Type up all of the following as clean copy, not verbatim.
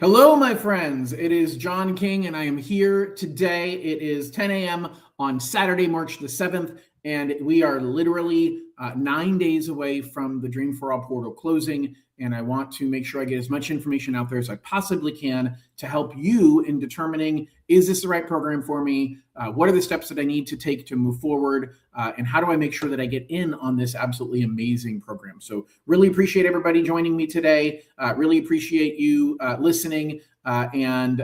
Hello, my friends. It is John King, and I am here today. It is 10 a.m. on Saturday, March the 7th, and we are literally 9 days away from the Dream for All portal closing, and I want to make sure I get as much information out there as I possibly can to help you in determining, is this the right program for me? What are the steps that I need to take to move forward? And how do I make sure that I get in on this absolutely amazing program? So really appreciate everybody joining me today. Really appreciate you listening and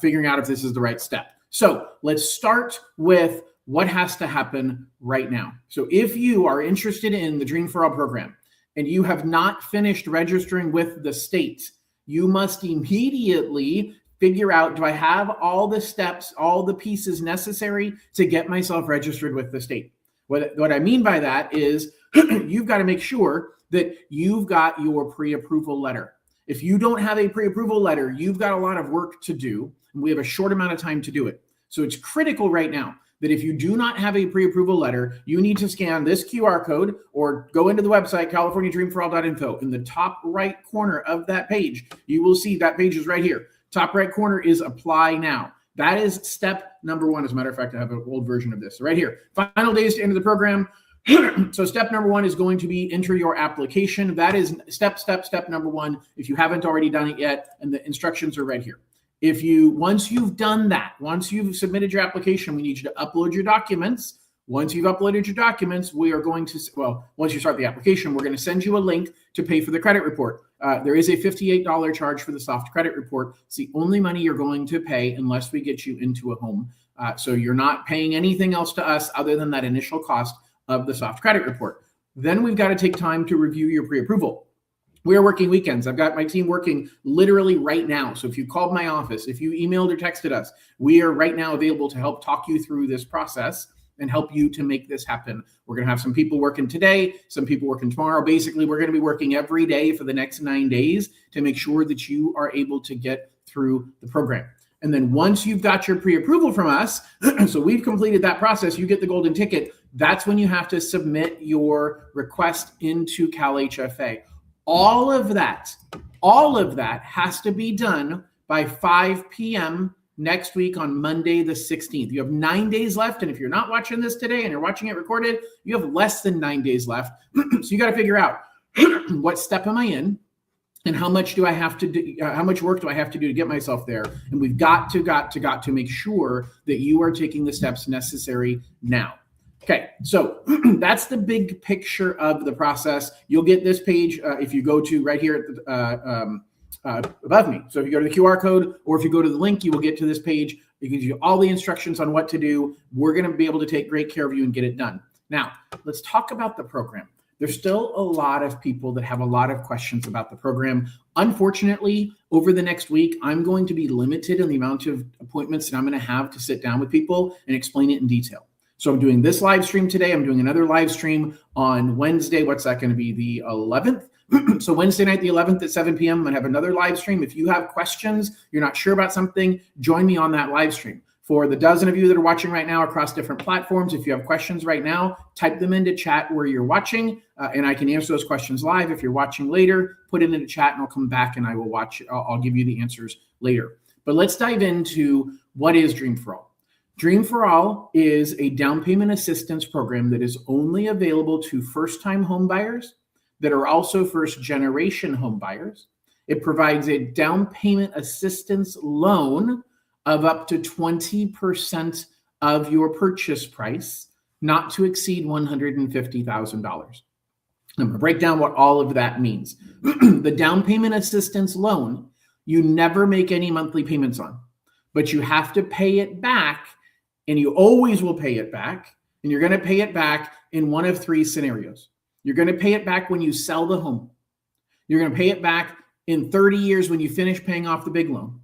figuring out if this is the right step. So let's start with what has to happen right now. So if you are interested in the Dream for All program and you have not finished registering with the state, you must immediately figure out, do I have all the steps, all the pieces necessary to get myself registered with the state? What I mean by that is you've got to make sure that you've got your pre-approval letter. If you don't have a pre-approval letter, you've got a lot of work to do, and we have a short amount of time to do it. So it's critical right now that if you do not have a pre-approval letter, you need to scan this QR code or go into the website, californiadreamforall.info. In the top right corner of that page, you will see that page is right here. Top right corner is apply now. That is step number one. As a matter of fact, I have an old version of this right here. Final days to enter the program. So step number one is going to be enter your application. That is step number one. If you haven't already done it yet, and the instructions are right here. Once you've done that, once you've submitted your application, we need you to upload your documents. Once you've uploaded your documents, we are going to, once you start the application, we're going to send you a link to pay for the credit report. There is a $58 charge for the soft credit report. It's the only money you're going to pay unless we get you into a home. So you're not paying anything else to us other than that initial cost of the soft credit report. Then we've got to take time to review your pre-approval. We are working weekends. I've got my team working literally right now. So if you called my office, if you emailed or texted us, we are right now available to help talk you through this process and help you to make this happen. We're going to have some people working today, some people working tomorrow. Basically, we're going to be working every day for the next 9 days to make sure that you are able to get through the program. And then once you've got your pre-approval from us, so we've completed that process, you get the golden ticket. That's when you have to submit your request into CalHFA. All of that has to be done by 5 p.m. next week on Monday the 16th. You have 9 days left, and if you're not watching this today and you're watching it recorded, you have less than 9 days left. So you got to figure out what step am I in, and how much do I have to do? How much work do I have to do to get myself there? And we've got to make sure that you are taking the steps necessary now. Okay, so that's the big picture of the process. You'll get this page if you go to right here at above me. So if you go to the QR code or if you go to the link, you will get to this page. It gives you all the instructions on what to do. We're going to be able to take great care of you and get it done. Now, let's talk about the program. There's still a lot of people that have a lot of questions about the program. Unfortunately, over the next week, I'm going to be limited in the amount of appointments that I'm going to have to sit down with people and explain it in detail. So I'm doing this live stream today. I'm doing another live stream on Wednesday. What's that going to be? The 11th. So Wednesday night, the 11th at 7 p.m. I'm going to have another live stream. If you have questions, you're not sure about something, join me on that live stream. For the dozen of you that are watching right now across different platforms, if you have questions right now, type them into chat where you're watching, and I can answer those questions live. If you're watching later, put it into chat and I'll come back and I will watch. I'll give you the answers later. But let's dive into what is Dream for All. Dream for All is a down payment assistance program that is only available to first-time home buyers that are also first-generation home buyers. It provides a down payment assistance loan of up to 20% of your purchase price, not to exceed $150,000. I'm going to break down what all of that means. The down payment assistance loan, you never make any monthly payments on, but you have to pay it back. And you always will pay it back. And you're going to pay it back in one of three scenarios. You're going to pay it back when you sell the home. You're going to pay it back in 30 years when you finish paying off the big loan.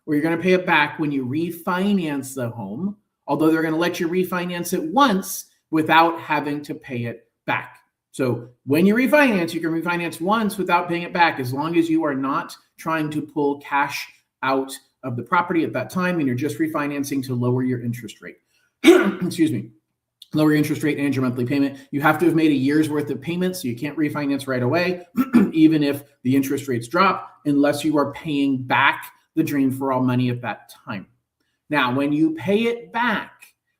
Or you're going to pay it back when you refinance the home, although they're going to let you refinance it once without having to pay it back. So when you refinance, you can refinance once without paying it back, as long as you are not trying to pull cash out of the property at that time and you're just refinancing to lower your interest rate. Excuse me. lower your interest rate and your monthly payment. You have to have made a year's worth of payments, so you can't refinance right away, even if the interest rates drop, unless you are paying back the Dream for All money at that time. Now, when you pay it back,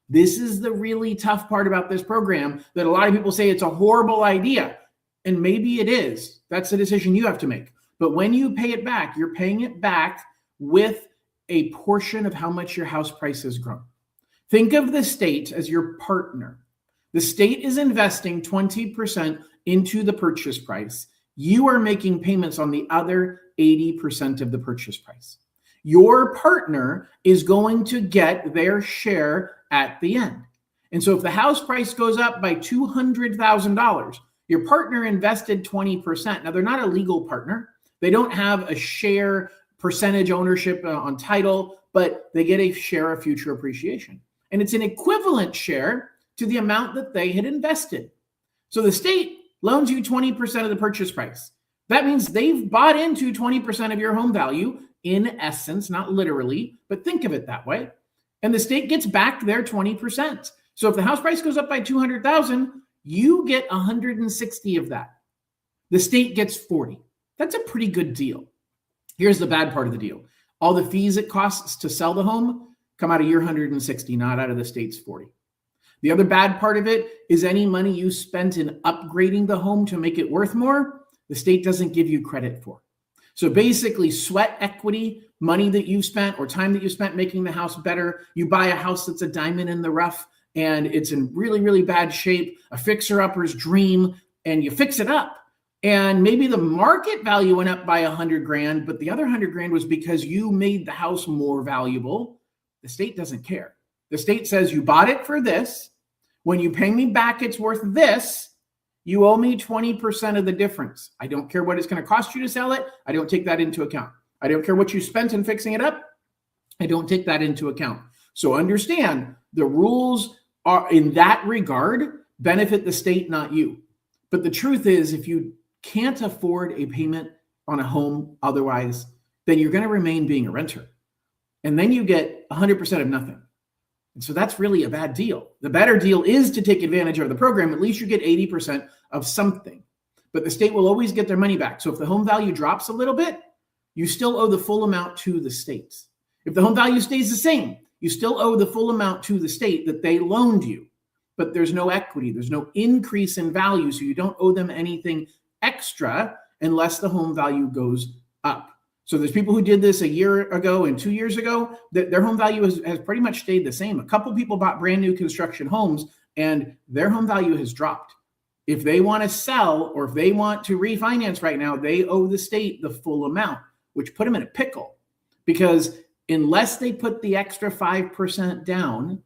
this is the really tough part about this program, that a lot of people say it's a horrible idea. And maybe it is. That's a decision you have to make. But when you pay it back, you're paying it back with a portion of how much your house price has grown. Think of the state as your partner. The state is investing 20% into the purchase price. You are making payments on the other 80% of the purchase price. Your partner is going to get their share at the end. And so if the house price goes up by $200,000, your partner invested 20%. Now, they're not a legal partner. They don't have a share percentage ownership on title, but they get a share of future appreciation. And it's an equivalent share to the amount that they had invested. So the state loans you 20% of the purchase price. That means they've bought into 20% of your home value in essence, not literally, but think of it that way. And the state gets back their 20%. So if the house price goes up by 200,000, you get 160 of that. The state gets 40. That's a pretty good deal. Here's the bad part of the deal. All the fees it costs to sell the home come out of your 160, not out of the state's 40. The other bad part of it is any money you spent in upgrading the home to make it worth more, the state doesn't give you credit for. So basically, sweat equity, money that you spent or time that you spent making the house better, you buy a house that's a diamond in the rough and it's in really, really bad shape, a fixer-upper's dream, and you fix it up. And maybe the market value went up by 100 grand, but the other 100 grand was because you made the house more valuable. The state doesn't care. The state says you bought it for this. When you pay me back, it's worth this. You owe me 20% of the difference. I don't care what it's going to cost you to sell it. I don't take that into account. I don't care what you spent in fixing it up. I don't take that into account. So understand the rules are in that regard benefit the state, not you. But the truth is, if you can't afford a payment on a home otherwise, then you're going to remain being a renter. And then you get 100% of nothing. And so that's really a bad deal. The better deal is to take advantage of the program. At least you get 80% of something. But the state will always get their money back. So if the home value drops a little bit, you still owe the full amount to the state. If the home value stays the same, you still owe the full amount to the state that they loaned you. But there's no equity. There's no increase in value. So you don't owe them anything extra unless the home value goes up. So there's people who did this a year ago and 2 years ago, that their home value has pretty much stayed the same. A couple people bought brand new construction homes and their home value has dropped. If they want to sell or if they want to refinance right now, they owe the state the full amount, which put them in a pickle, because unless they put the extra 5% down,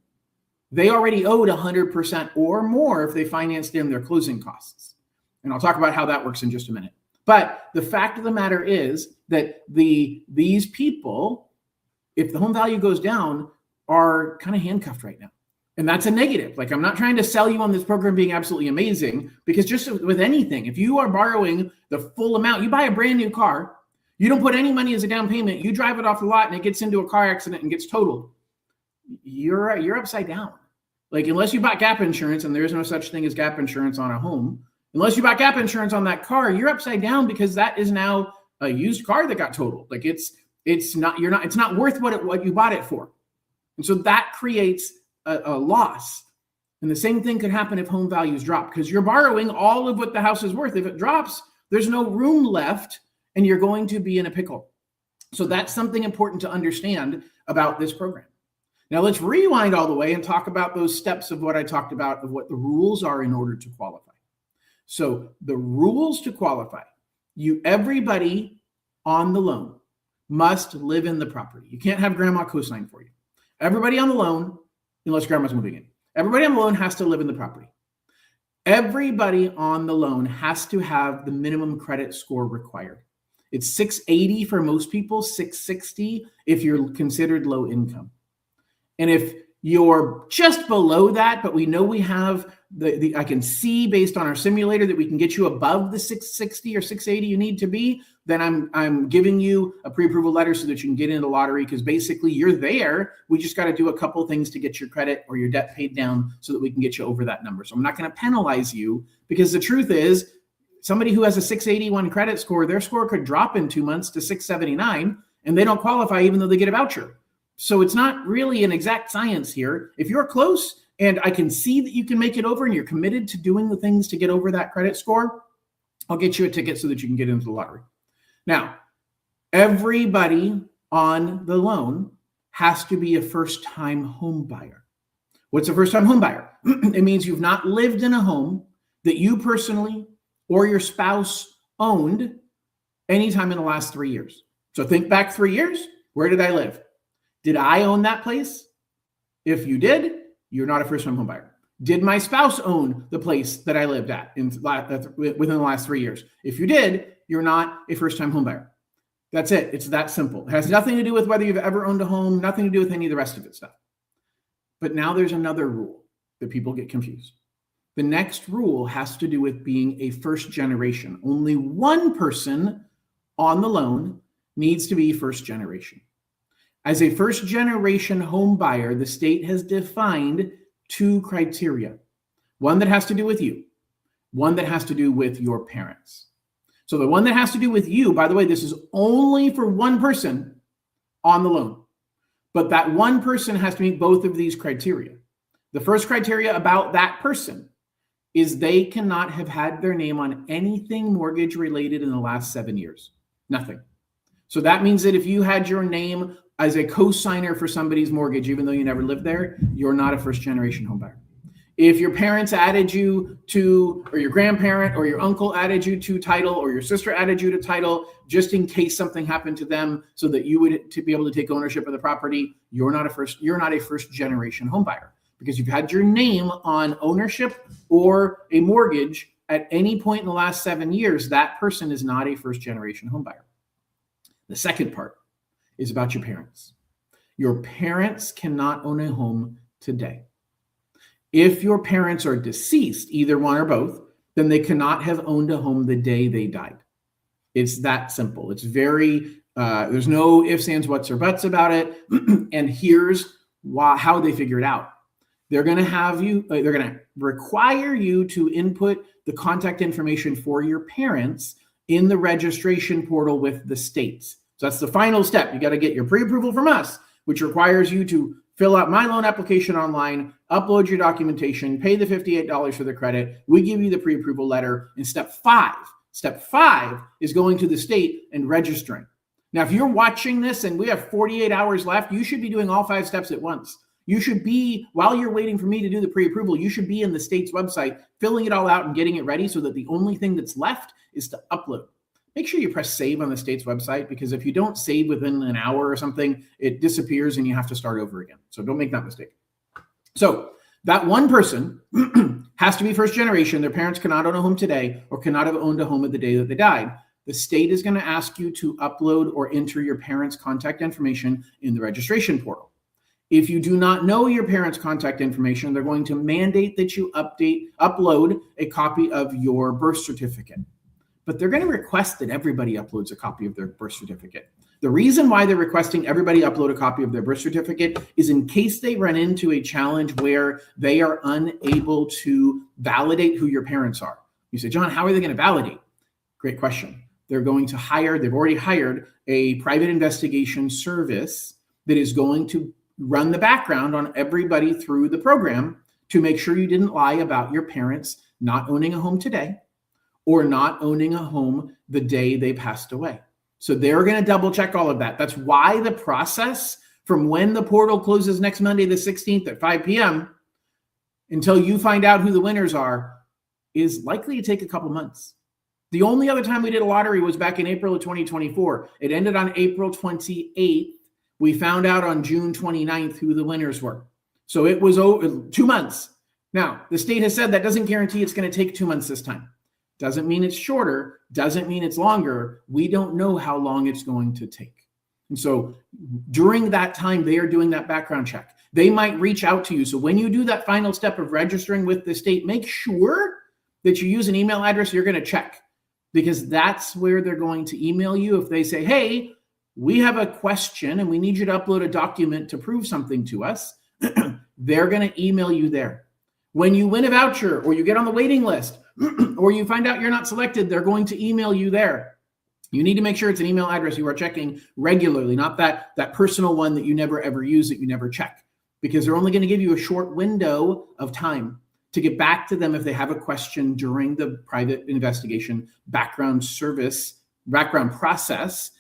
they already owed 100% or more if they financed in their closing costs. And I'll talk about how that works in just a minute. But the fact of the matter is that these people, if the home value goes down, are kind of handcuffed right now. And that's a negative. Like, I'm not trying to sell you on this program being absolutely amazing, because just with anything, if you are borrowing the full amount, you buy a brand new car, you don't put any money as a down payment, you drive it off the lot and it gets into a car accident and gets totaled, you're upside down. Like, unless you bought gap insurance, and there is no such thing as gap insurance on a home, unless you bought gap insurance on that car, you're upside down, because that is now a used car that got totaled. Like, it's not worth what you bought it for. And so that creates a loss. And the same thing could happen if home values drop, because you're borrowing all of what the house is worth. If it drops, there's no room left and you're going to be in a pickle. So that's something important to understand about this program. Now let's rewind all the way and talk about those steps of what I talked about, of what the rules are in order to qualify. So the rules to qualify, everybody on the loan must live in the property. You can't have grandma co-sign for you. Everybody on the loan, unless grandma's moving in, everybody on the loan has to live in the property. Everybody on the loan has to have the minimum credit score required. It's 680 for most people, 660 if you're considered low income. And if you're just below that, but we know we have I can see based on our simulator that we can get you above the 660 or 680 you need to be, then I'm giving you a pre-approval letter so that you can get into the lottery, because basically you're there. We just got to do a couple things to get your credit or your debt paid down so that we can get you over that number. So I'm not going to penalize you, because the truth is somebody who has a 681 credit score, their score could drop in 2 months to 679 and they don't qualify even though they get a voucher. So it's not really an exact science here. If you're close and I can see that you can make it over and you're committed to doing the things to get over that credit score, I'll get you a ticket so that you can get into the lottery. Now, everybody on the loan has to be a first-time home buyer. What's a first-time home buyer? It means you've not lived in a home that you personally or your spouse owned anytime in the last 3 years. So think back 3 years. Where did I live? Did I own that place? If you did, you're not a first-time home buyer. Did my spouse own the place that I lived at within the last 3 years? If you did, you're not a first-time home buyer. That's it. It's that simple. It has nothing to do with whether you've ever owned a home, nothing to do with any of the rest of it stuff. But now there's another rule that people get confused. The next rule has to do with being a first generation. Only one person on the loan needs to be first generation. As a first generation home buyer, the state has defined 2 criteria. One that has to do with you, one that has to do with your parents. So the one that has to do with you, by the way, this is only for one person on the loan, but that one person has to meet both of these criteria. The first criteria about that person is they cannot have had their name on anything mortgage related in the last 7 years. Nothing. So that means that if you had your name as a co-signer for somebody's mortgage, even though you never lived there, you're not a first generation home buyer. If your parents added you to, or your grandparent or your uncle added you to title, or your sister added you to title, just in case something happened to them so that you would to be able to take ownership of the property, you're not a first generation home buyer, because you've had your name on ownership or a mortgage at any point in the last 7 years. That person is not a first generation home buyer. The second part is about your parents. Your parents cannot own a home today. If your parents are deceased, either one or both, then they cannot have owned a home the day they died. It's that simple. It's very, there's no ifs, ands, whats, or buts about it. And here's how they figure it out. They're going to require you to input the contact information for your parents in the registration portal with the states. So that's the final step. You got to get your pre-approval from us, which requires you to fill out my loan application online, upload your documentation, pay the $58 for the credit. We give you the pre-approval letter. And step five is going to the state and registering. Now, if you're watching this and we have 48 hours left, you should be doing all 5 steps at once. You should be, while you're waiting for me to do the pre-approval, you should be in the state's website, filling it all out and getting it ready so that the only thing that's left is to upload. Make sure you press save on the state's website, because if you don't save within an hour or something, it disappears and you have to start over again. So don't make that mistake. So that one person has to be first generation. Their parents cannot own a home today or cannot have owned a home at the day that they died. The state is going to ask you to upload or enter your parents' contact information in the registration portal. If you do not know your parents' contact information, they're going to mandate that you upload a copy of your birth certificate. But they're going to request that everybody uploads a copy of their birth certificate. The reason why they're requesting everybody upload a copy of their birth certificate is in case they run into a challenge where they are unable to validate who your parents are. You say, John, how are they going to validate? Great question. They've already hired a private investigation service that is going to run the background on everybody through the program to make sure you didn't lie about your parents not owning a home today or not owning a home the day they passed away. So they're going to double check all of that. That's why the process from when the portal closes next Monday, the 16th at 5 p.m. until you find out who the winners are is likely to take a couple months. The only other time we did a lottery was back in April of 2024. It ended on April 28th. We found out on June 29th who the winners were. So it was 2 months. Now, the state has said that doesn't guarantee it's going to take 2 months this time. Doesn't mean it's shorter, doesn't mean it's longer. We don't know how long it's going to take. And so during that time, they are doing that background check. They might reach out to you. So when you do that final step of registering with the state, make sure that you use an email address you're going to check, because that's where they're going to email you. If they say, hey, we have a question and we need you to upload a document to prove something to us, they're going to email you there. When you win a voucher or you get on the waiting list or you find out you're not selected, they're going to email you there. You need to make sure it's an email address you are checking regularly, not that personal one that you never ever use, that you never check, because they're only going to give you a short window of time to get back to them if they have a question during the private investigation background process.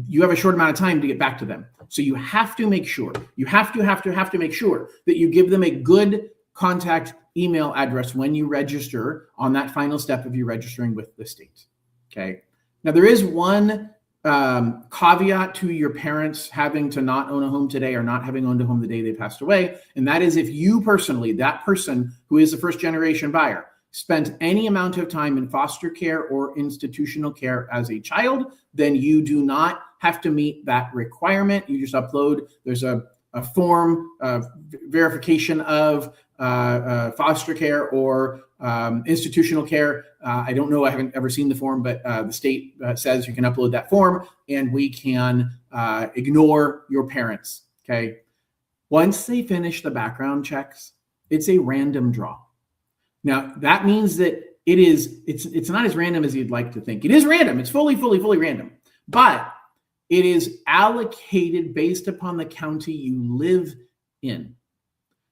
You have a short amount of time to get back to them. So you have to make sure, you have to make sure that you give them a good contact email address when you register on that final step of you registering with the state. Okay. Now there is one caveat to your parents having to not own a home today or not having owned a home the day they passed away. And that is if you personally, that person who is a first generation buyer, spent any amount of time in foster care or institutional care as a child, then you do not have to meet that requirement. You just upload, there's a form of verification of foster care or institutional care. I don't know, I haven't ever seen the form, but the state says you can upload that form and we can ignore your parents, okay? Once they finish the background checks, it's a random draw. Now, that means that it's not as random as you'd like to think. It is random. It's fully random. But it is allocated based upon the county you live in.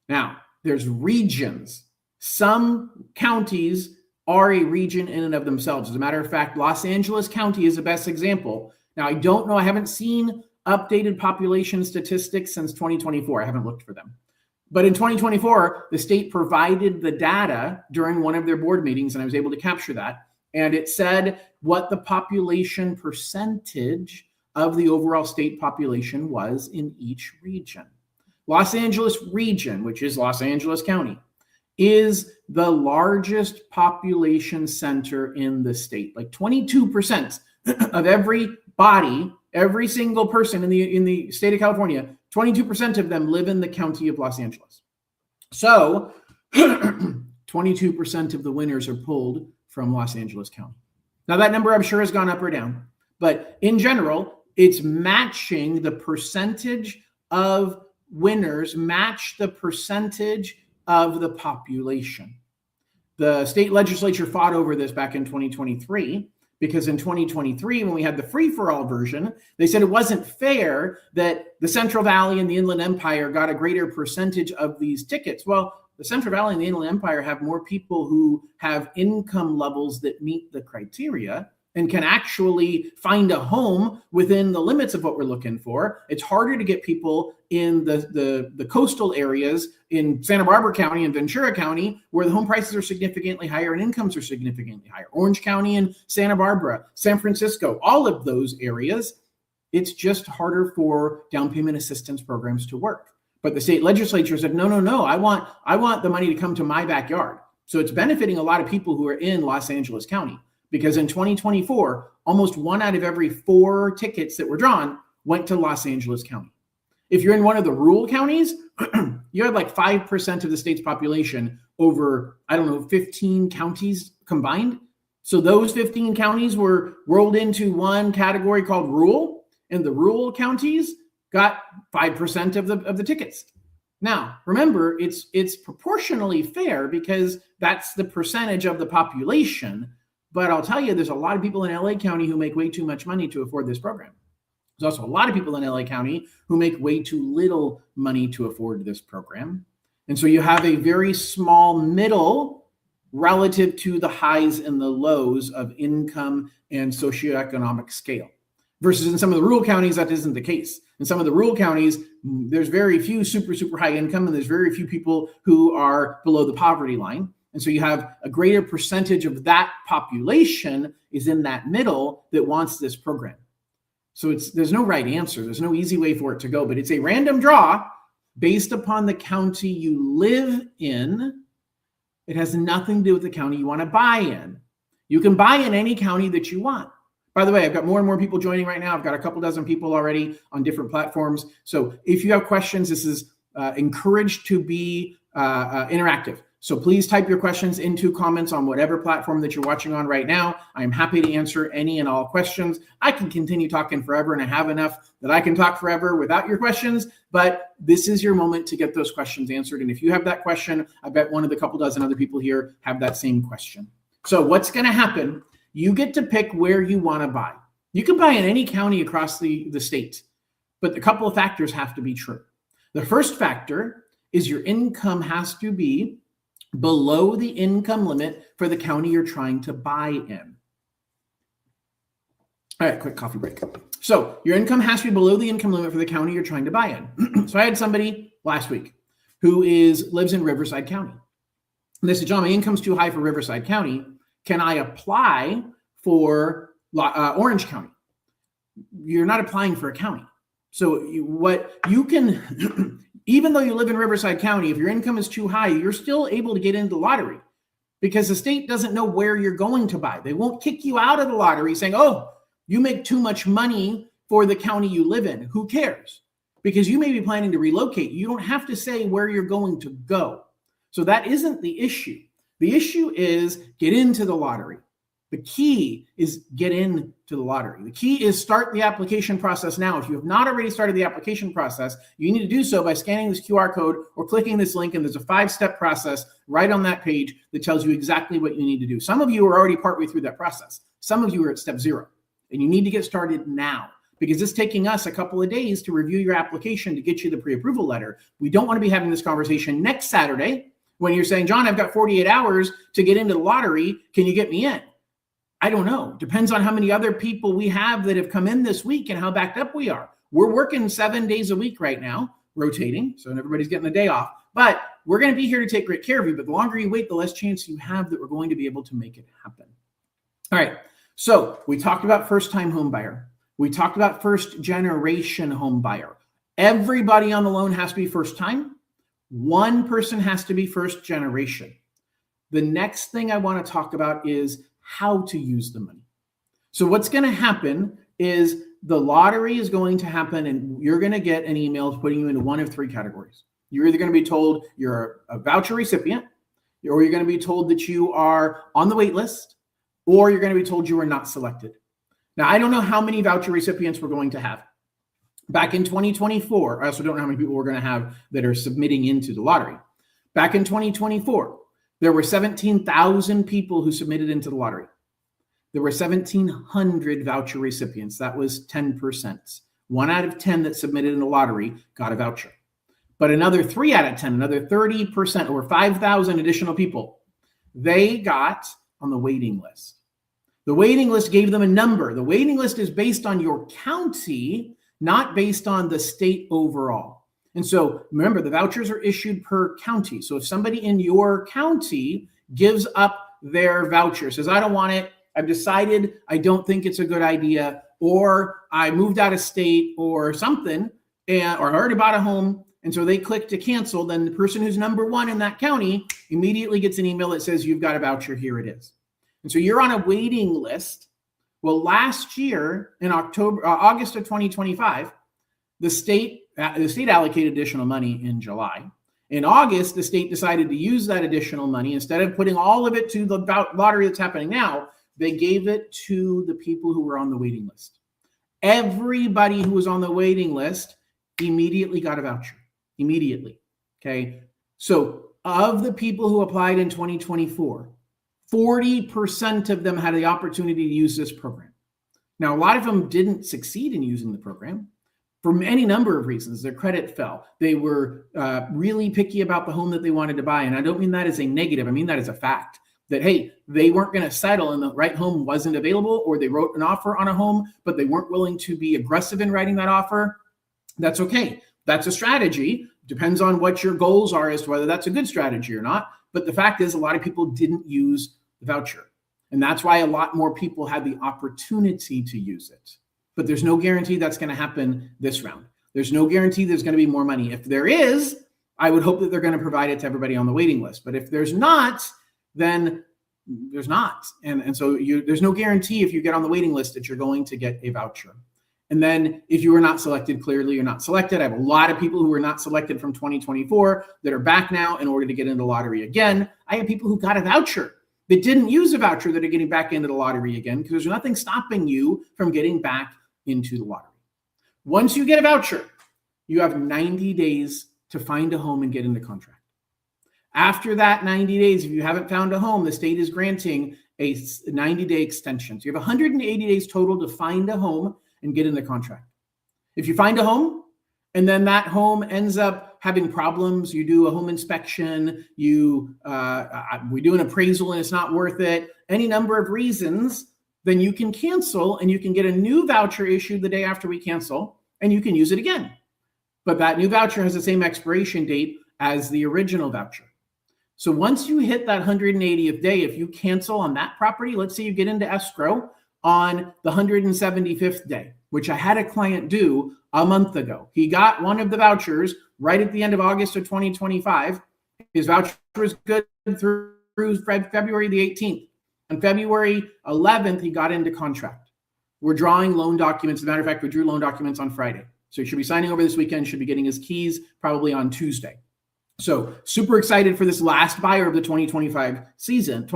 Now, there's regions. Some counties are a region in and of themselves. As a matter of fact, Los Angeles County is the best example. Now, I don't know. I haven't seen updated population statistics since 2024. I haven't looked for them. But in 2024, the state provided the data during one of their board meetings, and I was able to capture that. And it said what the population percentage of the overall state population was in each region. Los Angeles region, which is Los Angeles County, is the largest population center in the state. Like 22% of every single person in the state of California, 22% of them live in the county of Los Angeles. So 22% of the winners are pulled from Los Angeles County. Now that number I'm sure has gone up or down, but in general, it's matching the percentage of winners match the percentage of the population. The state legislature fought over this back in 2023, because in 2023, when we had the free-for-all version, they said it wasn't fair that the Central Valley and the Inland Empire got a greater percentage of these tickets. Well, the Central Valley and the Inland Empire have more people who have income levels that meet the criteria and can actually find a home within the limits of what we're looking for. It's harder to get people in the coastal areas in Santa Barbara County and Ventura County, where the home prices are significantly higher and incomes are significantly higher. Orange County and Santa Barbara, San Francisco, all of those areas, it's just harder for down payment assistance programs to work. But the state legislature said, no, I want the money to come to my backyard. So it's benefiting a lot of people who are in Los Angeles County. Because in 2024, almost 1 out of every 4 tickets that were drawn went to Los Angeles County. If you're in one of the rural counties, you had like 5% of the state's population over, 15 counties combined. So those 15 counties were rolled into one category called rural, and the rural counties got 5% of the tickets. Now, remember, it's proportionally fair because that's the percentage of the population. But I'll tell you, there's a lot of people in LA County who make way too much money to afford this program. There's also a lot of people in LA County who make way too little money to afford this program. And so you have a very small middle relative to the highs and the lows of income and socioeconomic scale. Versus in some of the rural counties, that isn't the case. In some of the rural counties, there's very few super high income, and there's very few people who are below the poverty line. And so you have a greater percentage of that population is in that middle that wants this program. So there's no right answer. There's no easy way for it to go, but it's a random draw based upon the county you live in. It has nothing to do with the county you want to buy in. You can buy in any county that you want. By the way, I've got more and more people joining right now. I've got a couple dozen people already on different platforms. So if you have questions, this is encouraged to be interactive. So please type your questions into comments on whatever platform that you're watching on right now. I'm happy to answer any and all questions. I can continue talking forever, and I have enough that I can talk forever without your questions, but this is your moment to get those questions answered. And if you have that question, I bet one of the couple dozen other people here have that same question. So what's going to happen? You get to pick where you want to buy. You can buy in any county across the state, but a couple of factors have to be true. The first factor is your income has to be below the income limit for the county you're trying to buy in. All right, quick coffee break. So your income has to be below the income limit for the county you're trying to buy in. So I had somebody last week who lives in Riverside County. And they said, John, my income's too high for Riverside County. Can I apply for Orange County? You're not applying for a county. So you can, even though you live in Riverside County, if your income is too high, you're still able to get into the lottery because the state doesn't know where you're going to buy. They won't kick you out of the lottery saying, oh, you make too much money for the county you live in. Who cares? Because you may be planning to relocate. You don't have to say where you're going to go. So that isn't the issue. The issue is get into the lottery. The key is get into the lottery. The key is start the application process now. If you have not already started the application process, you need to do so by scanning this QR code or clicking this link, and there's a 5-step process right on that page that tells you exactly what you need to do. Some of you are already partway through that process. Some of you are at step 0, and you need to get started now because it's taking us a couple of days to review your application to get you the pre-approval letter. We don't want to be having this conversation next Saturday when you're saying, John, I've got 48 hours to get into the lottery. Can you get me in? I don't know. Depends on how many other people we have that have come in this week and how backed up we are. We're working 7 days a week right now, rotating, so everybody's getting a day off. But we're going to be here to take great care of you. But the longer you wait, the less chance you have that we're going to be able to make it happen. All right. So we talked about first-time home buyer. We talked about first-generation home buyer. Everybody on the loan has to be first-time. One person has to be first generation. The next thing I want to talk about is how to use the money. So what's going to happen is the lottery is going to happen and you're going to get an email putting you into one of 3 categories. You're either going to be told you're a voucher recipient, or you're going to be told that you are on the wait list, or you're going to be told you are not selected. Now, I don't know how many voucher recipients we're going to have. Back in 2024, I also don't know how many people we're going to have that are submitting into the lottery. Back in 2024, there were 17,000 people who submitted into the lottery. There were 1,700 voucher recipients. That was 10%. 1 out of 10 that submitted in the lottery got a voucher. But another 3 out of 10, another 30%, or 5,000 additional people, they got on the waiting list. The waiting list gave them a number. The waiting list is based on your county, not based on the state overall. And so remember, the vouchers are issued per county. So if somebody in your county gives up their voucher, says, I don't want it, I've decided I don't think it's a good idea, or I moved out of state or something, or I already bought a home, and so they click to cancel, then the person who's number 1 in that county immediately gets an email that says, you've got a voucher, here it is. And so you're on a waiting list. Well, last year in August of 2025, the state allocated additional money in July. In August, the state decided to use that additional money. Instead of putting all of it to the lottery that's happening now, they gave it to the people who were on the waiting list. Everybody who was on the waiting list immediately got a voucher. Immediately. Okay. So of the people who applied in 2024, 40% of them had the opportunity to use this program. Now, a lot of them didn't succeed in using the program for any number of reasons. Their credit fell. They were really picky about the home that they wanted to buy. And I don't mean that as a negative. I mean that as a fact that, hey, they weren't going to settle and the right home wasn't available, or they wrote an offer on a home, but they weren't willing to be aggressive in writing that offer. That's okay. That's a strategy. Depends on what your goals are as to whether that's a good strategy or not. But the fact is, a lot of people didn't use the voucher. And that's why a lot more people had the opportunity to use it. But there's no guarantee that's going to happen this round. There's no guarantee there's going to be more money. If there is, I would hope that they're going to provide it to everybody on the waiting list. But if there's not, then there's not. And so there's no guarantee if you get on the waiting list that you're going to get a voucher. And then if you were not selected, clearly you're not selected. I have a lot of people who were not selected from 2024 that are back now in order to get into the lottery again. I have people who got a voucher that didn't use a voucher that are getting back into the lottery again, because there's nothing stopping you from getting back into the lottery. Once you get a voucher, you have 90 days to find a home and get into contract. After that 90 days, if you haven't found a home, the state is granting a 90-day extension. So you have 180 days total to find a home and get in the contract. If you find a home and then that home ends up having problems, you do a home inspection, we do an appraisal and it's not worth it, any number of reasons, then you can cancel and you can get a new voucher issued the day after we cancel, and you can use it again. But that new voucher has the same expiration date as the original voucher. So once you hit that 180th day, if you cancel on that property, let's say you get into escrow on the 175th day, which I had a client do a month ago. He got one of the vouchers right at the end of August of 2025. His voucher was good through February the 18th. On February 11th, he got into contract. We're drawing loan documents. As a matter of fact, we drew loan documents on Friday. So he should be signing over this weekend, should be getting his keys probably on Tuesday. So super excited for this last buyer of the 2024 season.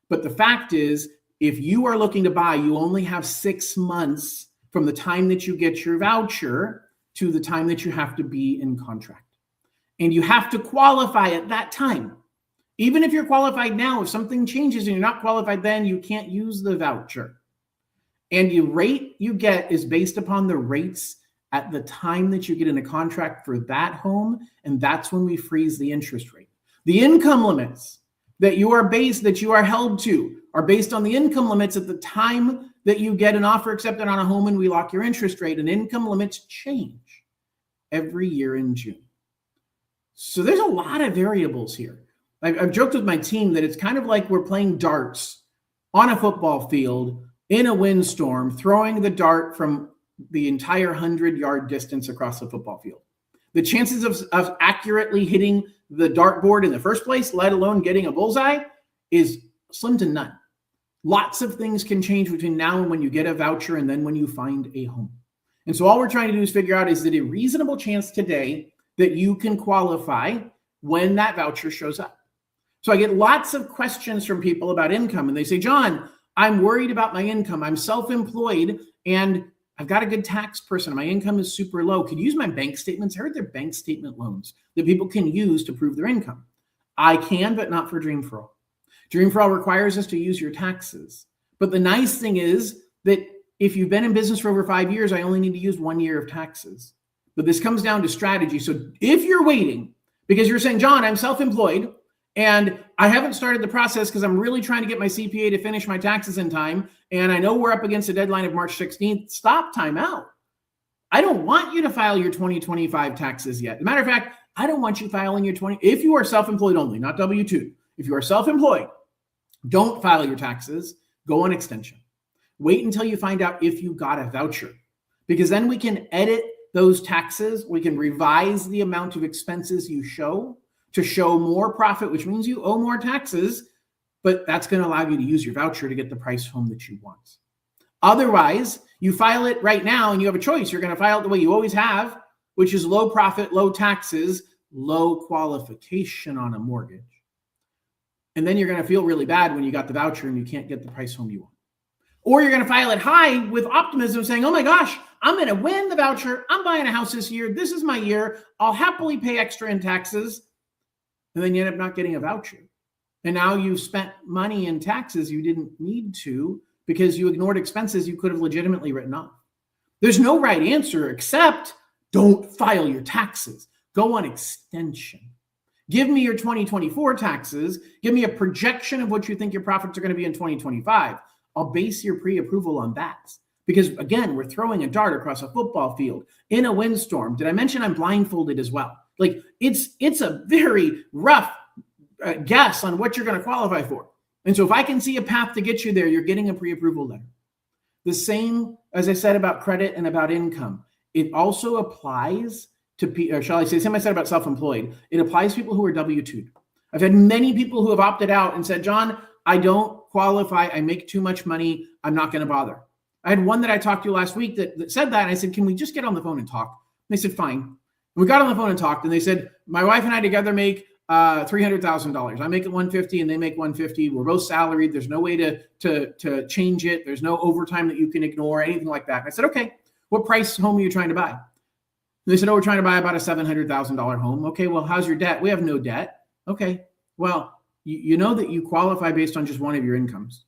But the fact is, if you are looking to buy, you only have 6 months from the time that you get your voucher to the time that you have to be in contract. And you have to qualify at that time. Even if you're qualified now, if something changes and you're not qualified then, you can't use the voucher. And the rate you get is based upon the rates at the time that you get in a contract for that home, and that's when we freeze the interest rate. The income limits that you are held to are based on the income limits at the time that you get an offer accepted on a home, and we lock your interest rate, and income limits change every year in June. So there's a lot of variables here. I've joked with my team that it's kind of like we're playing darts on a football field in a windstorm, throwing the dart from the entire 100-yard distance across the football field. The chances of accurately hitting the dartboard in the first place, let alone getting a bullseye, is slim to none. Lots of things can change between now and when you get a voucher and then when you find a home. And so all we're trying to do is figure out, is it a reasonable chance today that you can qualify when that voucher shows up? So I get lots of questions from people about income, and they say, John, I'm worried about my income. I'm self-employed and I've got a good tax person. My income is super low. Could you use my bank statements? I heard they're bank statement loans that people can use to prove their income. I can, but not for Dream for All. Dream for All requires us to use your taxes. But the nice thing is that if you've been in business for over 5 years, I only need to use 1 year of taxes. But this comes down to strategy. So if you're waiting because you're saying, John, I'm self-employed and I haven't started the process because I'm really trying to get my CPA to finish my taxes in time, and I know we're up against a deadline of March 16th, stop, time out. I don't want you to file your 2025 taxes yet. As a matter of fact, I don't want you filing your if you are self-employed only, not W-2. If you are self-employed, don't file your taxes, go on extension. Wait until you find out if you got a voucher, because then we can edit those taxes. We can revise the amount of expenses you show to show more profit, which means you owe more taxes, but that's going to allow you to use your voucher to get the price home that you want. Otherwise, you file it right now and you have a choice. You're going to file it the way you always have, which is low profit, low taxes, low qualification on a mortgage. And then you're going to feel really bad when you got the voucher and you can't get the price home you want. Or you're going to file it high with optimism saying, oh my gosh, I'm going to win the voucher. I'm buying a house this year. This is my year. I'll happily pay extra in taxes. And then you end up not getting a voucher. And now you've spent money in taxes you didn't need to because you ignored expenses you could have legitimately written off. There's no right answer except don't file your taxes. Go on extension. Give me your 2024 taxes. Give me a projection of what you think your profits are going to be in 2025. I'll base your pre-approval on that. Because again, we're throwing a dart across a football field in a windstorm. Did I mention I'm blindfolded as well? Like it's a very rough guess on what you're going to qualify for. And so if I can see a path to get you there, you're getting a pre-approval letter. The same, as I said, about credit and about income. It also applies to, or shall I say, same I said about self-employed. It applies to people who are W-2'd. I've had many people who have opted out and said, John, I don't qualify. I make too much money. I'm not going to bother. I had one that I talked to last week that said that. And I said, can we just get on the phone and talk? And they said, fine. And we got on the phone and talked, and they said, my wife and I together make $300,000. I make it 150 and they make 150. We're both salaried. There's no way to change it. There's no overtime that you can ignore, anything like that. And I said, okay, what price home are you trying to buy? And they said, oh, we're trying to buy about a $700,000 home. Okay, well, how's your debt? We have no debt. Okay, well, you know that you qualify based on just one of your incomes.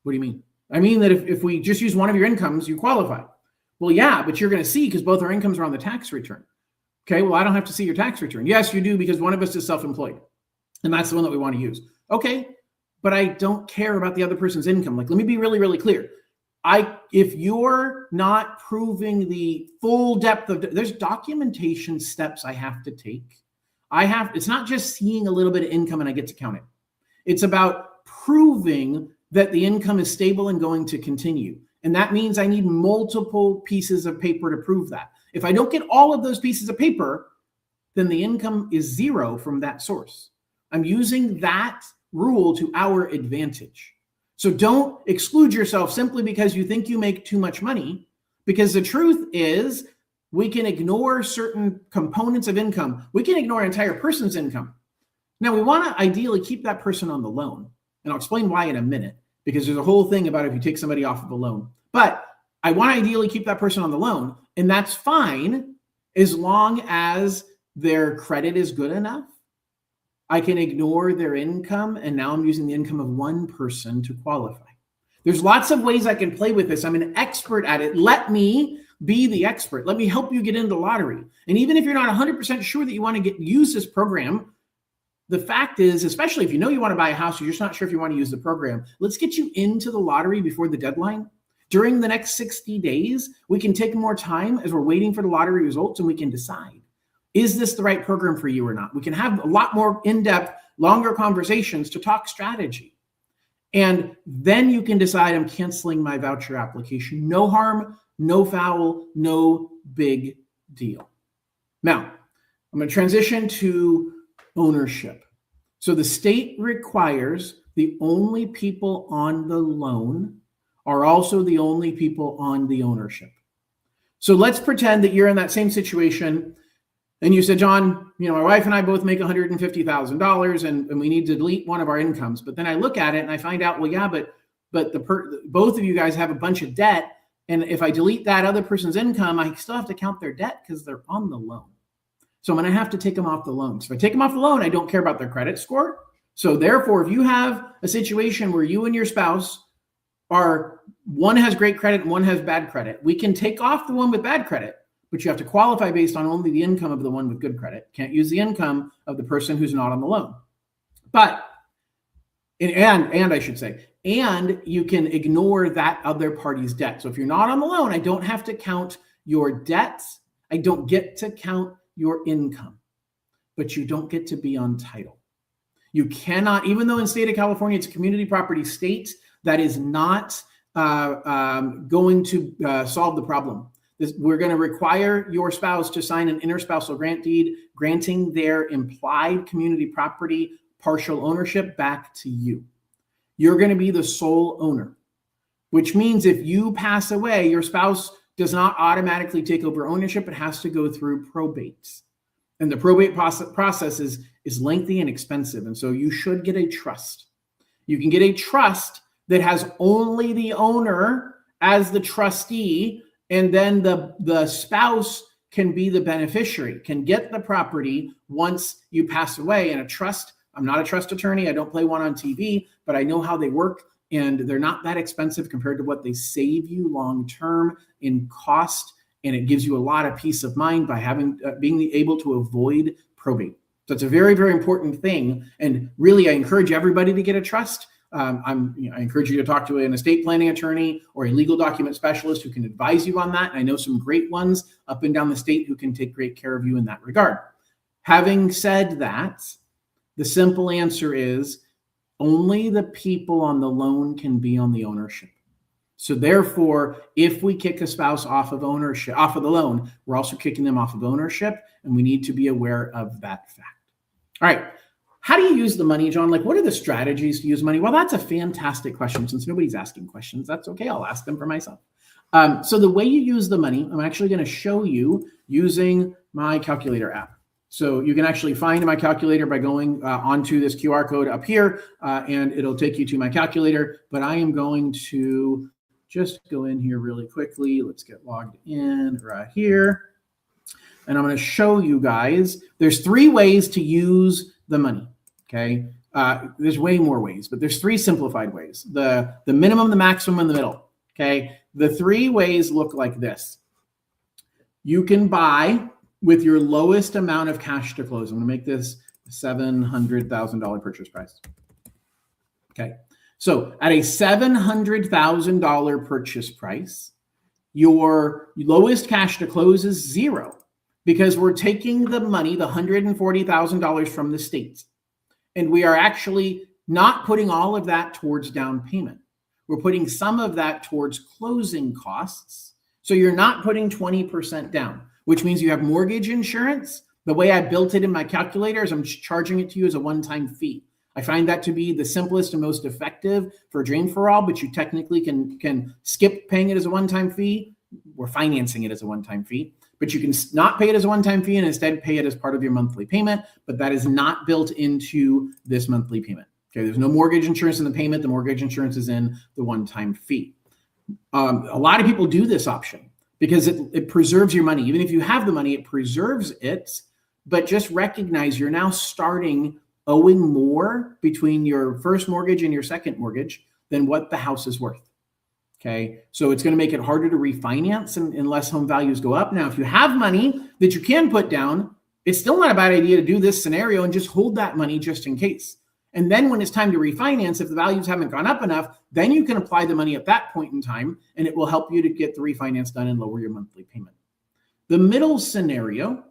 What do you mean? I mean that if we just use one of your incomes, you qualify. Well, yeah, but you're going to see because both our incomes are on the tax return. Okay, well, I don't have to see your tax return. Yes, you do, because one of us is self-employed, and that's the one that we want to use. Okay, but I don't care about the other person's income. Like, let me be really, really clear. If you're not proving the full depth of, there's documentation steps I have to take. It's not just seeing a little bit of income and I get to count it. It's about proving that the income is stable and going to continue. And that means I need multiple pieces of paper to prove that. If I don't get all of those pieces of paper, then the income is zero from that source. I'm using that rule to our advantage. So don't exclude yourself simply because you think you make too much money, because the truth is we can ignore certain components of income. We can ignore an entire person's income. Now, we want to ideally keep that person on the loan. And I'll explain why in a minute, because there's a whole thing about if you take somebody off of a loan. But I want to ideally keep that person on the loan. And that's fine as long as their credit is good enough. I can ignore their income, and now I'm using the income of one person to qualify. There's lots of ways I can play with this. I'm an expert at it. Let me be the expert. Let me help you get into the lottery. And even if you're not 100% sure that you want to use this program, the fact is, especially if you know you want to buy a house, you're just not sure if you want to use the program, let's get you into the lottery before the deadline. During the next 60 days, we can take more time as we're waiting for the lottery results, and we can decide, is this the right program for you or not? We can have a lot more in-depth, longer conversations to talk strategy. And then you can decide, I'm canceling my voucher application. No harm, no foul, no big deal. Now, I'm going to transition to ownership. So the state requires the only people on the loan are also the only people on the ownership. So let's pretend that you're in that same situation and you said, John, my wife and I both make $150,000 and we need to delete one of our incomes. But then I look at it and I find out, well, yeah, but both of you guys have a bunch of debt. And if I delete that other person's income, I still have to count their debt because they're on the loan. So I'm going to have to take them off the loan. So if I take them off the loan, I don't care about their credit score. So therefore, if you have a situation where you and your spouse one has great credit and one has bad credit, we can take off the one with bad credit, but you have to qualify based on only the income of the one with good credit. Can't use the income of the person who's not on the loan. But, and I should say, and you can ignore that other party's debt. So if you're not on the loan, I don't have to count your debts. I don't get to count your income, but you don't get to be on title. You cannot, even though in the state of California, it's a community property state, that is not going to solve the problem. We're going to require your spouse to sign an interspousal grant deed, granting their implied community property partial ownership back to you. You're going to be the sole owner, which means if you pass away, your spouse does not automatically take over ownership. It has to go through probate. And the probate process is lengthy and expensive. And so you should get a trust. You can get a trust that has only the owner as the trustee, and then the spouse can be the beneficiary, can get the property once you pass away. And a trust, I'm not a trust attorney, I don't play one on TV, but I know how they work, and they're not that expensive compared to what they save you long-term in cost, and it gives you a lot of peace of mind by being able to avoid probate. So it's a very, very important thing, and really I encourage everybody to get a trust. I encourage you to talk to an estate planning attorney or a legal document specialist who can advise you on that. I know some great ones up and down the state who can take great care of you in that regard. Having said that, the simple answer is only the people on the loan can be on the ownership. So therefore, if we kick a spouse off of ownership, off of the loan, we're also kicking them off of ownership, and we need to be aware of that fact. All right. How do you use the money, John? Like, what are the strategies to use money? Well, that's a fantastic question. Since nobody's asking questions, that's okay. I'll ask them for myself. So the way you use the money, I'm actually going to show you using my calculator app. So you can actually find my calculator by going onto this QR code up here, and it'll take you to my calculator. But I am going to just go in here really quickly. Let's get logged in right here. And I'm going to show you guys, there's 3 ways to use the money, okay? There's way more ways, but there's 3 simplified ways. The minimum, the maximum, and the middle, okay? The 3 ways look like this. You can buy with your lowest amount of cash to close. I'm going to make this $700,000 purchase price. Okay. So at a $700,000 purchase price, your lowest cash to close is 0 because we're taking the money, the $140,000 from the state, and we are actually not putting all of that towards down payment. We're putting some of that towards closing costs. So you're not putting 20% down, which means you have mortgage insurance. The way I built it in my calculator is I'm charging it to you as a one-time fee. I find that to be the simplest and most effective for Dream for All, but you technically can skip paying it as a one-time fee. We're financing it as a one-time fee, but you can not pay it as a one-time fee and instead pay it as part of your monthly payment, but that is not built into this monthly payment. Okay, there's no mortgage insurance in the payment. The mortgage insurance is in the one-time fee. A lot of people do this option because it preserves your money. Even if you have the money, it preserves it, but just recognize you're now starting owing more between your first mortgage and your second mortgage than what the house is worth. Okay, so it's going to make it harder to refinance unless home values go up. Now, if you have money that you can put down, it's still not a bad idea to do this scenario and just hold that money just in case. And then when it's time to refinance, if the values haven't gone up enough, then you can apply the money at that point in time, and it will help you to get the refinance done and lower your monthly payment. The middle scenario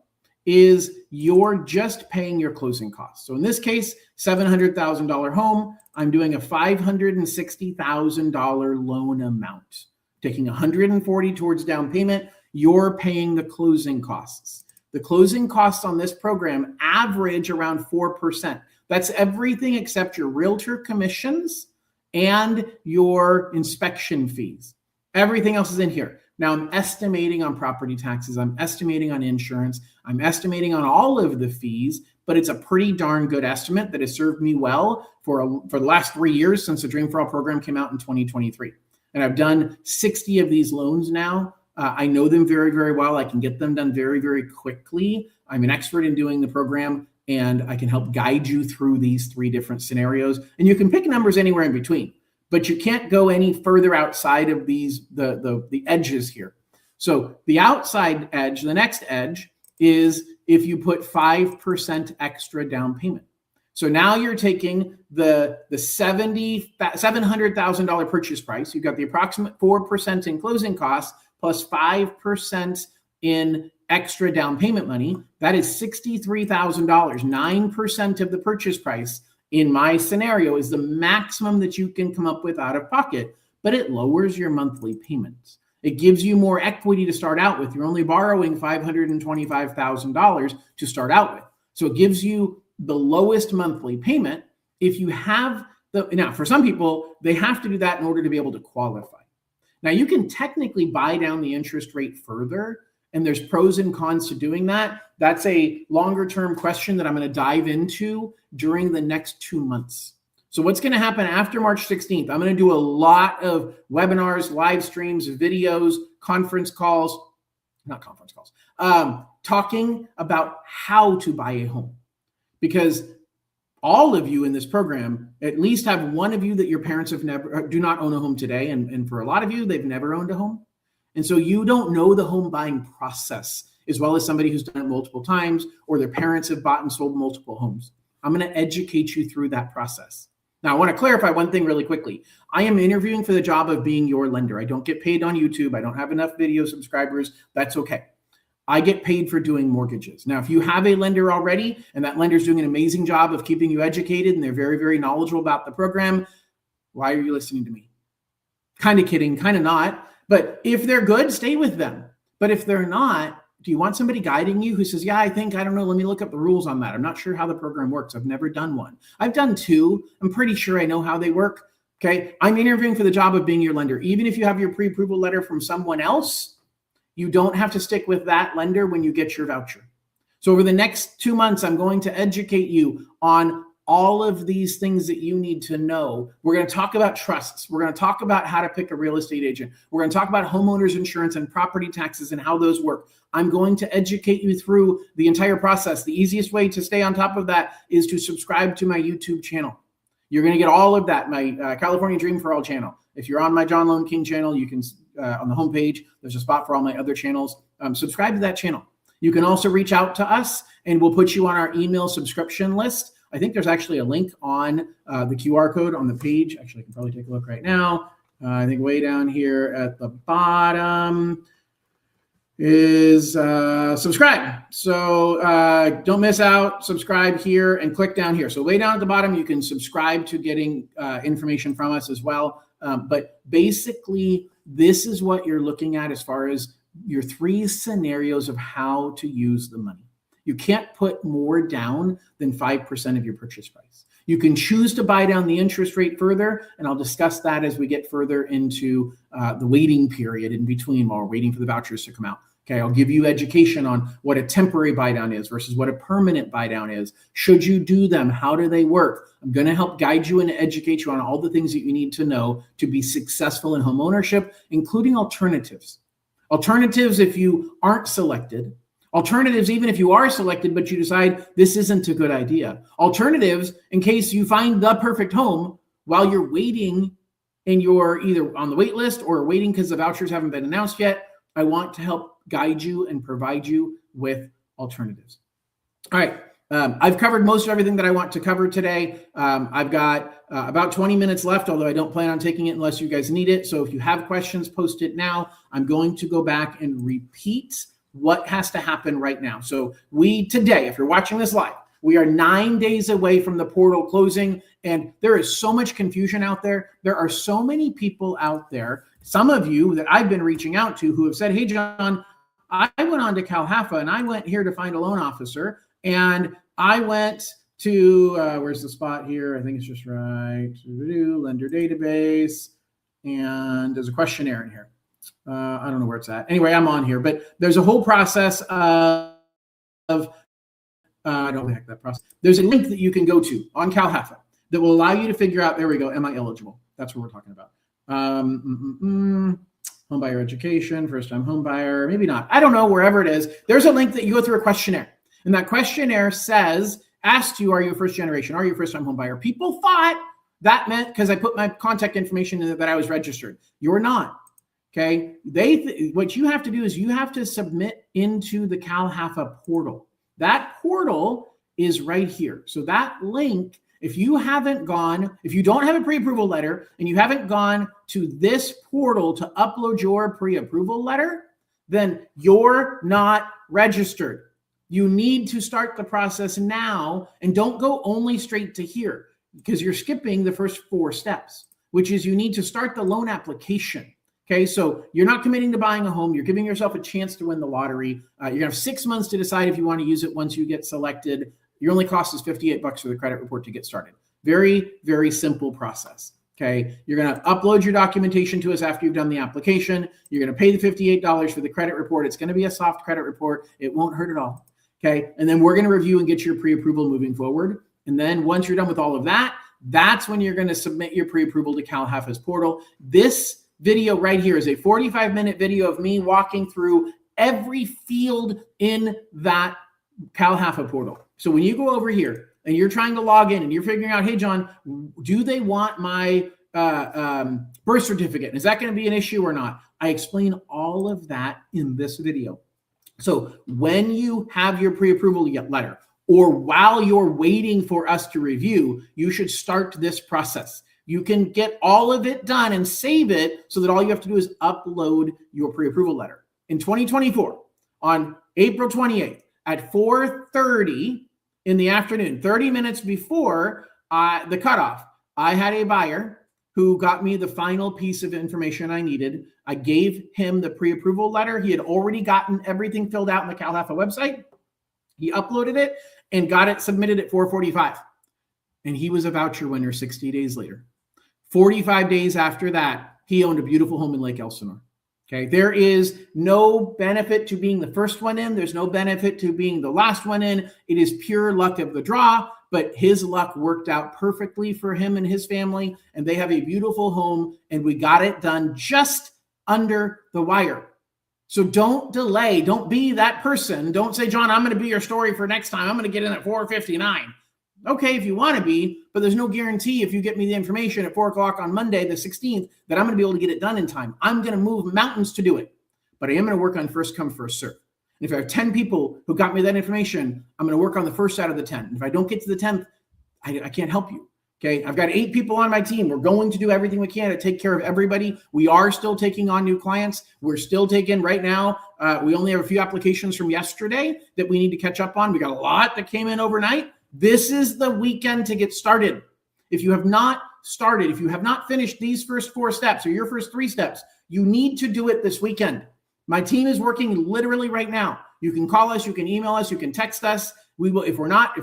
is you're just paying your closing costs. So in this case, $700,000 home, I'm doing a $560,000 loan amount, taking $140,000 towards down payment. You're paying the closing costs. The closing costs on this program average around 4%. That's everything except your realtor commissions and your inspection fees. Everything else is in here. Now I'm estimating on property taxes. I'm estimating on insurance. I'm estimating on all of the fees, but it's a pretty darn good estimate that has served me well for the last 3 years since the Dream for All program came out in 2023. And I've done 60 of these loans now. I know them very, very well. I can get them done very, very quickly. I'm an expert in doing the program, and I can help guide you through these 3 different scenarios. And you can pick numbers anywhere in between, but you can't go any further outside of these the edges here. So the outside edge, the next edge, is if you put 5% extra down payment. So now you're taking the $700,000 purchase price. You've got the approximate 4% in closing costs plus 5% in extra down payment money. That is $63,000. 9% of the purchase price in my scenario is the maximum that you can come up with out of pocket, but it lowers your monthly payments. It gives you more equity to start out with. You're only borrowing $525,000 to start out with. So it gives you the lowest monthly payment. If you have now for some people, they have to do that in order to be able to qualify. Now you can technically buy down the interest rate further, and there's pros and cons to doing that. That's a longer term question that I'm going to dive into during the next 2 months. So what's going to happen after March 16th? I'm going to do a lot of webinars, live streams, videos, talking about how to buy a home. Because all of you in this program at least have one of you that your parents do not own a home today. And for a lot of you, they've never owned a home. And so you don't know the home buying process as well as somebody who's done it multiple times, or their parents have bought and sold multiple homes. I'm going to educate you through that process. Now, I want to clarify one thing really quickly. I am interviewing for the job of being your lender. I don't get paid on YouTube. I don't have enough video subscribers. That's okay. I get paid for doing mortgages. Now, if you have a lender already and that lender is doing an amazing job of keeping you educated and they're very, very knowledgeable about the program, why are you listening to me? Kind of kidding, kind of not. But if they're good, stay with them. But if they're not, do you want somebody guiding you who says, yeah, I don't know, let me look up the rules on that. I'm not sure how the program works. I've never done one. I've done 2. I'm pretty sure I know how they work. Okay, I'm interviewing for the job of being your lender. Even if you have your pre-approval letter from someone else, you don't have to stick with that lender when you get your voucher. So over the next 2 months, I'm going to educate you on all of these things that you need to know. We're going to talk about trusts. We're going to talk about how to pick a real estate agent. We're going to talk about homeowners insurance and property taxes and how those work. I'm going to educate you through the entire process. The easiest way to stay on top of that is to subscribe to my YouTube channel. You're going to get all of that, my California Dream for All channel. If you're on my John Lone King channel, you can, on the homepage, there's a spot for all my other channels. Subscribe to that channel. You can also reach out to us and we'll put you on our email subscription list. I think there's actually a link on the QR code on the page. Actually, I can probably take a look right now. I think way down here at the bottom is subscribe. So don't miss out. Subscribe here and click down here. So way down at the bottom, you can subscribe to getting information from us as well. But basically, this is what you're looking at as far as your 3 scenarios of how to use the money. You can't put more down than 5% of your purchase price. You can choose to buy down the interest rate further, and I'll discuss that as we get further into the waiting period in between while we're waiting for the vouchers to come out. Okay, I'll give you education on what a temporary buy down is versus what a permanent buy down is. Should you do them? How do they work? I'm going to help guide you and educate you on all the things that you need to know to be successful in home ownership, including alternatives. Alternatives if you aren't selected. Alternatives, even if you are selected, but you decide this isn't a good idea. Alternatives, in case you find the perfect home while you're waiting and you're either on the wait list or waiting because the vouchers haven't been announced yet. I want to help guide you and provide you with alternatives. All right. I've covered most of everything that I want to cover today. I've got about 20 minutes left, although I don't plan on taking it unless you guys need it. So if you have questions, post it now. I'm going to go back and repeat what has to happen right now. So today, if you're watching this live, we are 9 days away from the portal closing, and there is so much confusion out there. There are so many people out there, some of you that I've been reaching out to who have said, hey, John, I went on to CalHFA and I went here to find a loan officer, and I went to, where's the spot here? I think it's just right. Lender database, and there's a questionnaire in here. I don't know where it's at. Anyway, I'm on here, but there's a whole process of I don't know that process. There's a link that you can go to on CalHFA that will allow you to figure out, there we go, am I eligible? That's what we're talking about. Home buyer education, first time home buyer, maybe not. I don't know, wherever it is. There's a link that you go through a questionnaire. And that questionnaire asks you, are you a first generation? Are you a first time home buyer? People thought that meant because I put my contact information in that I was registered. You're not. Okay. What you have to do is you have to submit into the CalHFA portal. That portal is right here. So that link, if you don't have a pre-approval letter and you haven't gone to this portal to upload your pre-approval letter, then you're not registered. You need to start the process now, and don't go only straight to here because you're skipping the first 4 steps, which is you need to start the loan application. Okay, so you're not committing to buying a home. You're giving yourself a chance to win the lottery. You're gonna have 6 months to decide if you want to use it once you get selected. Your only cost is $58 for the credit report to get started. Very, very simple process. Okay, you're gonna upload your documentation to us after you've done the application. You're gonna pay the $58 for the credit report. It's gonna be a soft credit report. It won't hurt at all. Okay, and then we're gonna review and get your pre-approval moving forward. And then once you're done with all of that, that's when you're gonna submit your pre-approval to CalHFA's portal. This video right here is a 45-minute video of me walking through every field in that CalHFA portal. So when you go over here and you're trying to log in and you're figuring out, hey, John, do they want my birth certificate? Is that going to be an issue or not? I explain all of that in this video. So when you have your pre-approval letter, or while you're waiting for us to review, you should start this process. You can get all of it done and save it so that all you have to do is upload your pre-approval letter. In 2024, on April 28th at 4:30 in the afternoon, 30 minutes before the cutoff, I had a buyer who got me the final piece of information I needed. I gave him the pre-approval letter. He had already gotten everything filled out on the CalHFA website. He uploaded it and got it submitted at 4:45. And he was a voucher winner 60 days later. 45 days after that, he owned a beautiful home in Lake Elsinore. Okay, there is no benefit to being the first one in. There's no benefit to being the last one in. It is pure luck of the draw, but his luck worked out perfectly for him and his family, and they have a beautiful home, and we got it done just under the wire. So don't delay. Don't be that person. Don't say, John, I'm going to be your story for next time. I'm going to get in at 4:59. Okay, if you want to be, but there's no guarantee if you get me the information at 4 o'clock on Monday, the 16th, that I'm going to be able to get it done in time. I'm going to move mountains to do it, but I am going to work on first come, first serve. And if I have 10 people who got me that information, I'm going to work on the first out of the 10. If I don't get to the 10th, I can't help you. Okay, I've got 8 people on my team. We're going to do everything we can to take care of everybody. We are still taking on new clients. We're still taking right now. We only have a few applications from yesterday that we need to catch up on. We got a lot that came in overnight. This is the weekend to get started. If you have not started, if you have not finished these first 4 steps or your first 3 steps, you need to do it this weekend. My team is working literally right now. You can call us, you can email us, you can text us. We will, if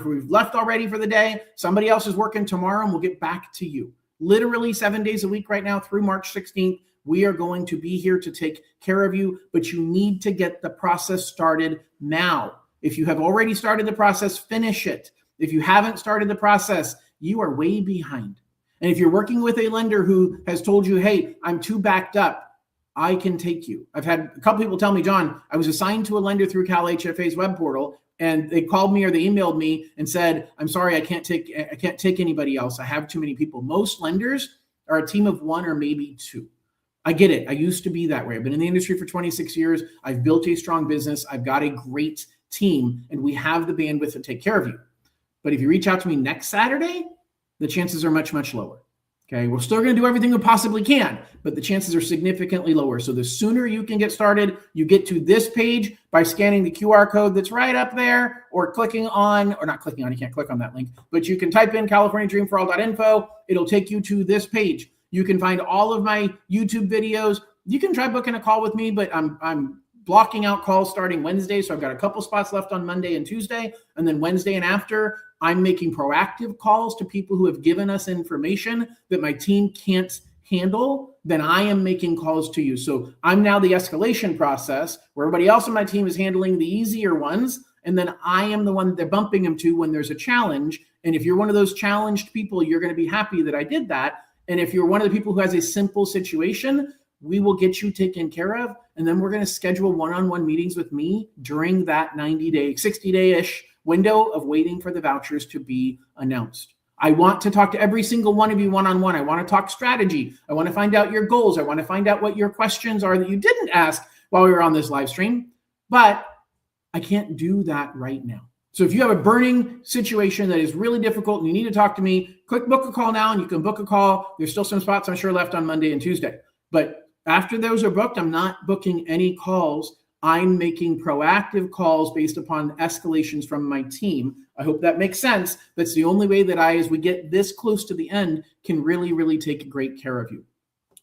we've left already for the day, somebody else is working tomorrow and we'll get back to you. Literally 7 days a week right now through March 16th. We are going to be here to take care of you, but you need to get the process started now. If you have already started the process, finish it. If you haven't started the process, you are way behind. And if you're working with a lender who has told you, hey, I'm too backed up, I can take you. I've had a couple people tell me, John, I was assigned to a lender through Cal HFA's web portal, and they called me or they emailed me and said, I'm sorry, I can't take anybody else. I have too many people. Most lenders are a team of 1 or maybe 2. I get it. I used to be that way. I've been in the industry for 26 years. I've built a strong business. I've got a great team, and we have the bandwidth to take care of you. But if you reach out to me next Saturday, the chances are much, much lower. Okay, we're still going to do everything we possibly can, but the chances are significantly lower. So the sooner you can get started, you get to this page by scanning the QR code that's right up there, or clicking on, or not clicking on, you can't click on that link, but you can type in CaliforniaDreamForAll.info. It'll take you to this page. You can find all of my YouTube videos. You can try booking a call with me, but I'm blocking out calls starting Wednesday. So I've got a couple spots left on Monday and Tuesday. And then Wednesday and after, I'm making proactive calls to people who have given us information that my team can't handle. Then I am making calls to you. So I'm now the escalation process where everybody else on my team is handling the easier ones. And then I am the one that they're bumping them to when there's a challenge. And if you're one of those challenged people, you're going to be happy that I did that. And if you're one of the people who has a simple situation, we will get you taken care of. And then we're going to schedule one-on-one meetings with me during that 90-day, 60-day-ish window of waiting for the vouchers to be announced. I want to talk to every single one of you one-on-one. I want to talk strategy. I want to find out your goals. I want to find out what your questions are that you didn't ask while we were on this live stream. But I can't do that right now. So if you have a burning situation that is really difficult and you need to talk to me, click book a call now and you can book a call. There's still some spots I'm sure left on Monday and Tuesday. But after those are booked, I'm not booking any calls. I'm making proactive calls based upon escalations from my team. I hope that makes sense. That's the only way that as we get this close to the end, can really, really take great care of you.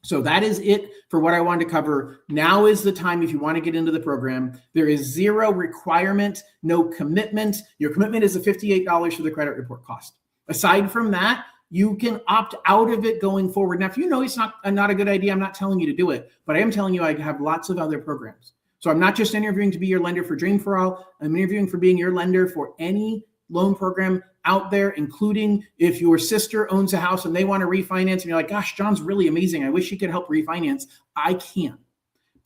So that is it for what I wanted to cover. Now is the time if you want to get into the program. There is zero requirement, no commitment. Your commitment is the $58 for the credit report cost. Aside from that, you can opt out of it going forward. Now, if you know it's not a good idea, I'm not telling you to do it, but I am telling you I have lots of other programs. So I'm not just interviewing to be your lender for Dream for All. I'm interviewing for being your lender for any loan program out there, including if your sister owns a house and they want to refinance and you're like, gosh, John's really amazing. I wish he could help refinance. I can.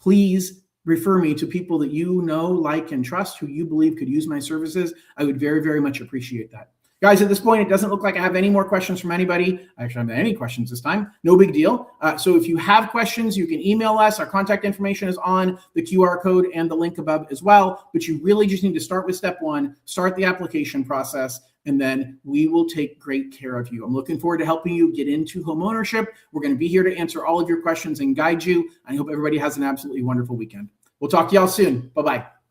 Please refer me to people that you know, like, and trust who you believe could use my services. I would very, very much appreciate that. Guys, at this point, it doesn't look like I have any more questions from anybody. I actually haven't any questions this time. No big deal. So if you have questions, you can email us. Our contact information is on the QR code and the link above as well. But you really just need to start with step 1, start the application process, and then we will take great care of you. I'm looking forward to helping you get into home ownership. We're going to be here to answer all of your questions and guide you. I hope everybody has an absolutely wonderful weekend. We'll talk to y'all soon. Bye-bye.